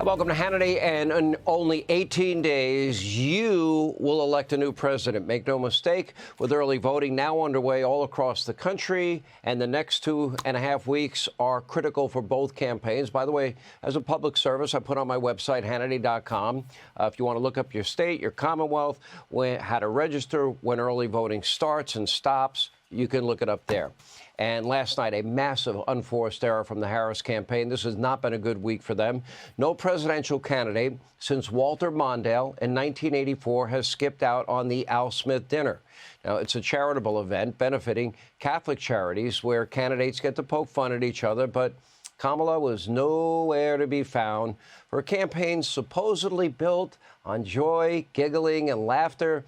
Welcome to Hannity, and in only 18 days, you will elect a new president. Make no mistake, with early voting now underway all across the country, and the next 2.5 weeks are critical for both campaigns. By the way, as a public service, I put on my website, Hannity.com, if you want to look up your state, your Commonwealth, how to register, when early voting starts and stops, you can look it up there. And last night, a massive unforced error from the Harris campaign. This has not been a good week for them. No presidential candidate since Walter Mondale in 1984 has skipped out on the Al Smith dinner. Now, it's a charitable event benefiting Catholic charities where candidates get to poke fun at each other, but Kamala was nowhere to be found. Her campaign supposedly built on joy, giggling, and laughter.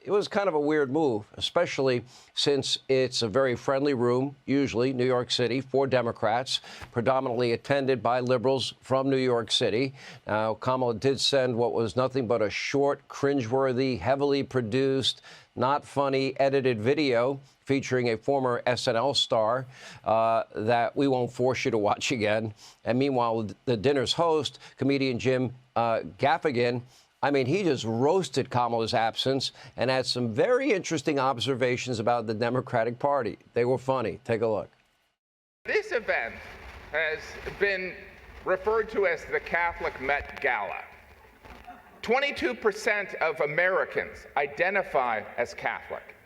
It was kind of a weird move, especially since it's a very friendly room, usually New York City, for Democrats, predominantly attended by liberals from New York City. Now, Kamala did send what was nothing but a short, cringeworthy, heavily produced, not funny, edited video featuring a former SNL star that we won't force you to watch again. And meanwhile, the dinner's host, comedian Jim Gaffigan, I mean, he just roasted Kamala's absence and had some very interesting observations about the Democratic Party. They were funny. Take a look. This event has been referred to as the Catholic Met Gala. 22% of Americans identify as Catholic.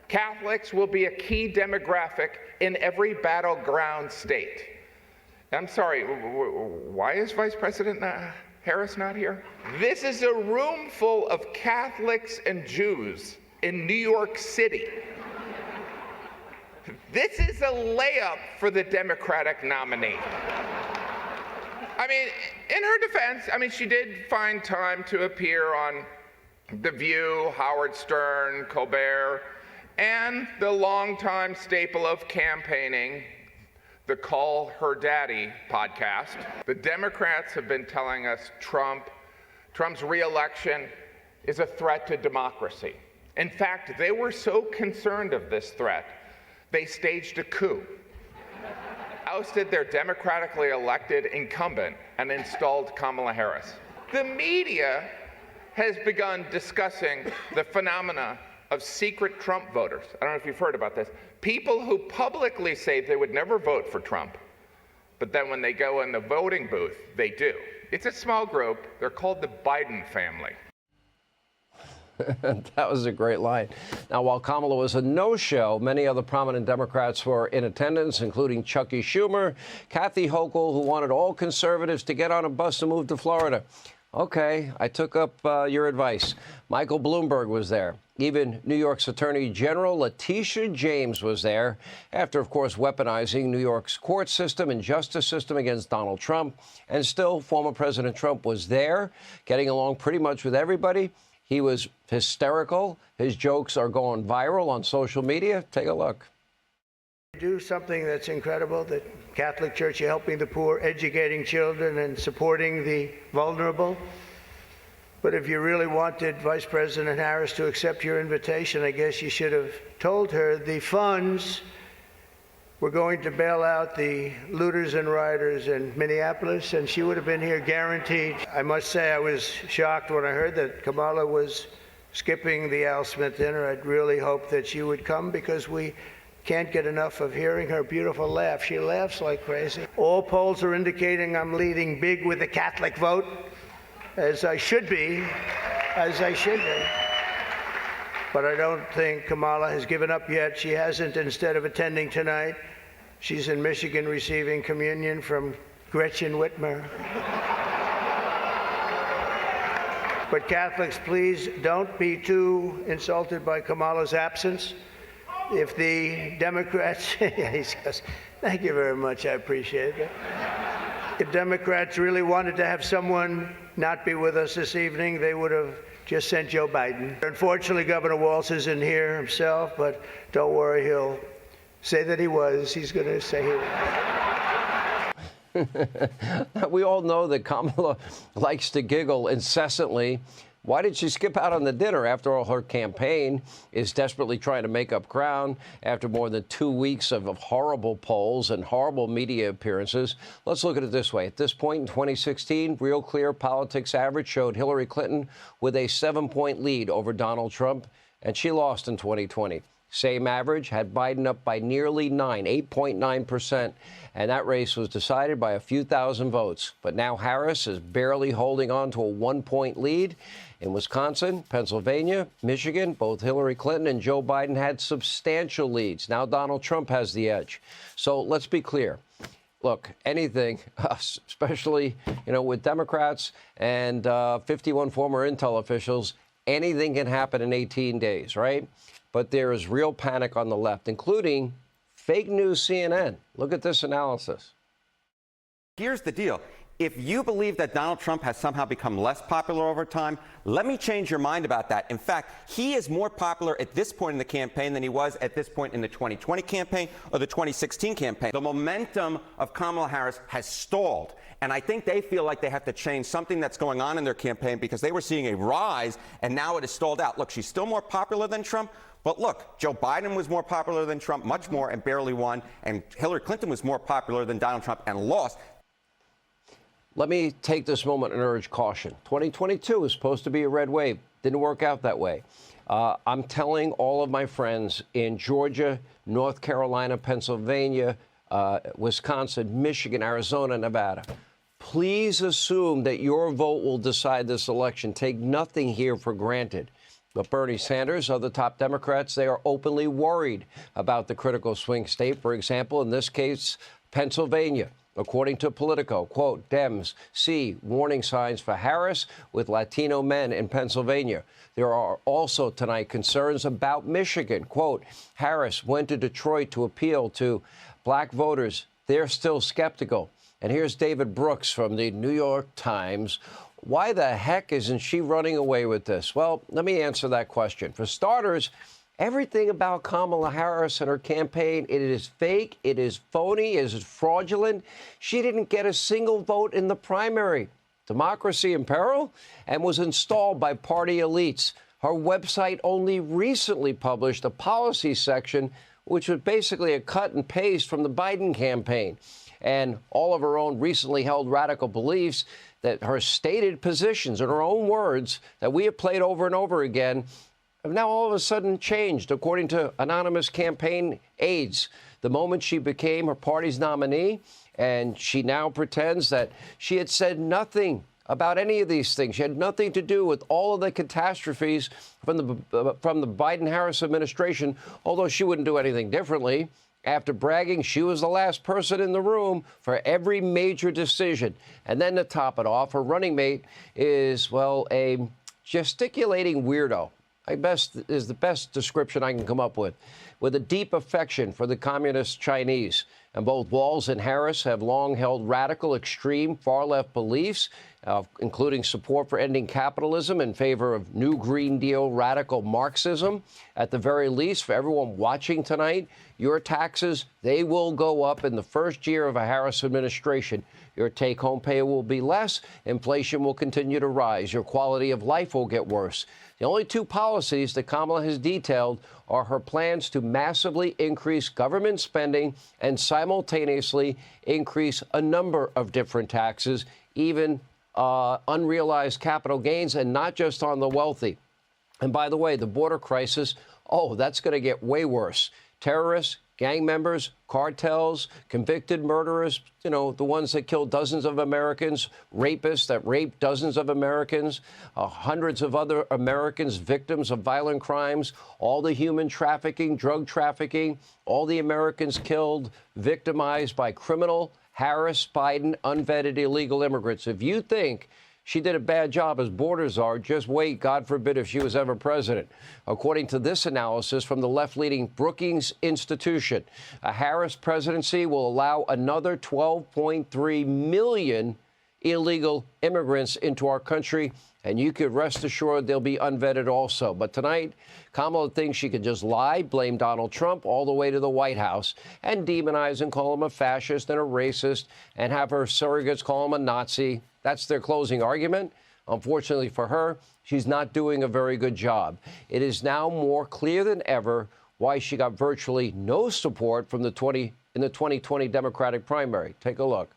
Catholics will be a key demographic in every battleground state. I'm sorry, why is Vice President Harris not here? This is a room full of Catholics and Jews in New York City. This is a layup for the Democratic nominee. I mean, in her defense, she did find time to appear on The View, Howard Stern, Colbert, and the longtime staple of campaigning, the Call Her Daddy podcast. The Democrats have been telling us Trump's re-election is a threat to democracy. In fact, they were so concerned of this threat, they staged a coup, ousted their democratically elected incumbent, and installed Kamala Harris. The media has begun discussing the phenomena of secret Trump voters. I don't know if you've heard about this. People who publicly say they would never vote for Trump, but then when they go in the voting booth, they do. It's a small group. They're called the Biden family. That was a great line. Now, while Kamala was a no-show, many other prominent Democrats were in attendance, including Chucky Schumer, Kathy Hochul, who wanted all conservatives to get on a bus and move to Florida. Okay, I took up your advice. Michael Bloomberg was there. Even New York's Attorney General Letitia James was there, after, of course, weaponizing New York's court system and justice system against Donald Trump. And still, former President Trump was there, getting along pretty much with everybody. He was hysterical. His jokes are going viral on social media. Take a look. Do something that's incredible, the Catholic Church helping the poor, educating children, and supporting the vulnerable. But if you really wanted Vice President Harris to accept your invitation, I guess you should have told her the funds were going to bail out the looters and rioters in Minneapolis, and she would have been here guaranteed. I must say I was shocked when I heard that Kamala was skipping the Al Smith dinner. I'd really hoped that she would come, because we can't get enough of hearing her beautiful laugh. She laughs like crazy. All polls are indicating I'm leading big with the Catholic vote, as I should be, But I don't think Kamala has given up yet. She hasn't. Instead of attending tonight, she's in Michigan receiving communion from Gretchen Whitmer. But Catholics, please don't be too insulted by Kamala's absence. If the Democrats, he says, thank you very much, I appreciate it. If Democrats really wanted to have someone not be with us this evening, they would have just sent Joe Biden. Unfortunately, Governor Walz isn't here himself, but don't worry, he'll say that he was. He's going to say he was. We all know that Kamala likes to giggle incessantly, Why did she skip out on the dinner? After all, her campaign is desperately trying to make up ground after more than 2 weeks of horrible polls and horrible media appearances. Let's look at it this way. At this point in 2016, Real Clear Politics average showed Hillary Clinton with a 7-point lead over Donald Trump, and she lost in 2020. Same average had Biden up by nearly 8.9%, and that race was decided by a few thousand votes. But now Harris is barely holding on to a 1-point lead. In Wisconsin, Pennsylvania, Michigan, both Hillary Clinton and Joe Biden had substantial leads. Now Donald Trump has the edge. So let's be clear. Look, anything, especially, with Democrats and 51 former intel officials, anything can happen in 18 days, right? But there is real panic on the left, including fake news CNN. Look at this analysis. Here's the deal. If you believe that Donald Trump has somehow become less popular over time, let me change your mind about that. In fact, he is more popular at this point in the campaign than he was at this point in the 2020 campaign or the 2016 campaign. The momentum of Kamala Harris has stalled. And I think they feel like they have to change something that's going on in their campaign because they were seeing a rise and now it has stalled out. Look, she's still more popular than Trump. But look, Joe Biden was more popular than Trump, much more, and barely won. And Hillary Clinton was more popular than Donald Trump and lost. Let me take this moment and urge caution. 2022 was supposed to be a red wave. Didn't work out that way. I'm telling all of my friends in Georgia, North Carolina, Pennsylvania, Wisconsin, Michigan, Arizona, Nevada, please assume that your vote will decide this election. Take nothing here for granted. But Bernie Sanders, other top Democrats, they are openly worried about the critical swing state. For example, in this case, Pennsylvania. According to Politico, quote, Dems see warning signs for Harris with Latino men in Pennsylvania. There are also tonight concerns about Michigan. Quote, Harris went to Detroit to appeal to black voters. They're still skeptical. And here's David Brooks from the New York Times. Why the heck isn't she running away with this? Well, let me answer that question. For starters, everything about Kamala Harris and her campaign, it is fake, it is phony, it is fraudulent. She didn't get a single vote in the primary. Democracy in peril? And was installed by party elites. Her website only recently published a policy section, which was basically a cut and paste from the Biden campaign. And all of her own recently held radical beliefs, that her stated positions, in her own words, that we have played over and over again, have now all of a sudden changed, according to anonymous campaign aides. The moment she became her party's nominee, and she now pretends that she had said nothing about any of these things. She had nothing to do with all of the catastrophes from the Biden-Harris administration, although she wouldn't do anything differently. After bragging, she was the last person in the room for every major decision. And then to top it off, her running mate is, well, a gesticulating weirdo. Is the best description I can come up with a deep affection for the communist Chinese. And both Walz and Harris have long held radical, extreme, far-left beliefs, including support for ending capitalism in favor of new Green Deal radical Marxism. At the very least, for everyone watching tonight, your taxes, they will go up in the first year of a Harris administration. Your take-home pay will be less. Inflation will continue to rise. Your quality of life will get worse. The only two policies that Kamala has detailed are her plans to massively increase government spending and simultaneously increase a number of different taxes, even unrealized capital gains, and not just on the wealthy. And by the way, the border crisis, that's going to get way worse. Terrorists, gang members, cartels, convicted murderers, the ones that killed dozens of Americans, rapists that raped dozens of Americans, hundreds of other Americans, victims of violent crimes, all the human trafficking, drug trafficking, all the Americans killed, victimized by criminal Harris, Biden, unvetted illegal immigrants. If you think she did a bad job as border czar, just wait, God forbid, if she was ever president. According to this analysis from the left-leaning Brookings Institution, a Harris presidency will allow another 12.3 million illegal immigrants into our country, and you could rest assured they'll be unvetted also. But tonight, Kamala thinks she can just lie, blame Donald Trump all the way to the White House, and demonize and call him a fascist and a racist, and have her surrogates call him a Nazi. That's their closing argument. Unfortunately for her, she's not doing a very good job. It is now more clear than ever why she got virtually no support from in the 2020 Democratic primary. Take a look.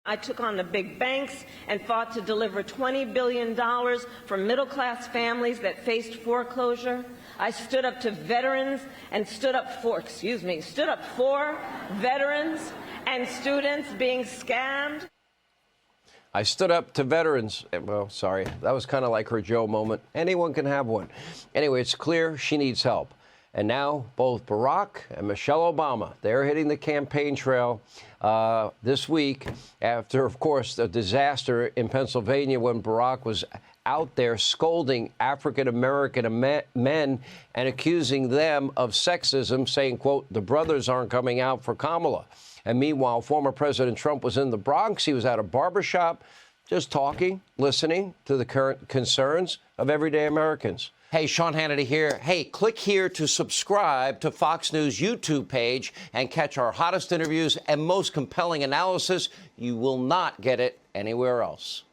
I took on the big banks and fought to deliver $20 billion for middle-class families that faced foreclosure. I stood up to veterans and stood up for veterans and students being scammed. I stood up to veterans. Well, sorry, that was kind of like her Joe moment. Anyone can have one. Anyway, it's clear she needs help. And now both Barack and Michelle Obama, they're hitting the campaign trail this week after, of course, the disaster in Pennsylvania when Barack was out there scolding African-American men and accusing them of sexism, saying, quote, the brothers aren't coming out for Kamala. And meanwhile, former President Trump was in the Bronx. He was at a barbershop just talking, listening to the current concerns of everyday Americans. Hey, Sean Hannity here. Hey, click here to subscribe to Fox News YouTube page and catch our hottest interviews and most compelling analysis. You will not get it anywhere else.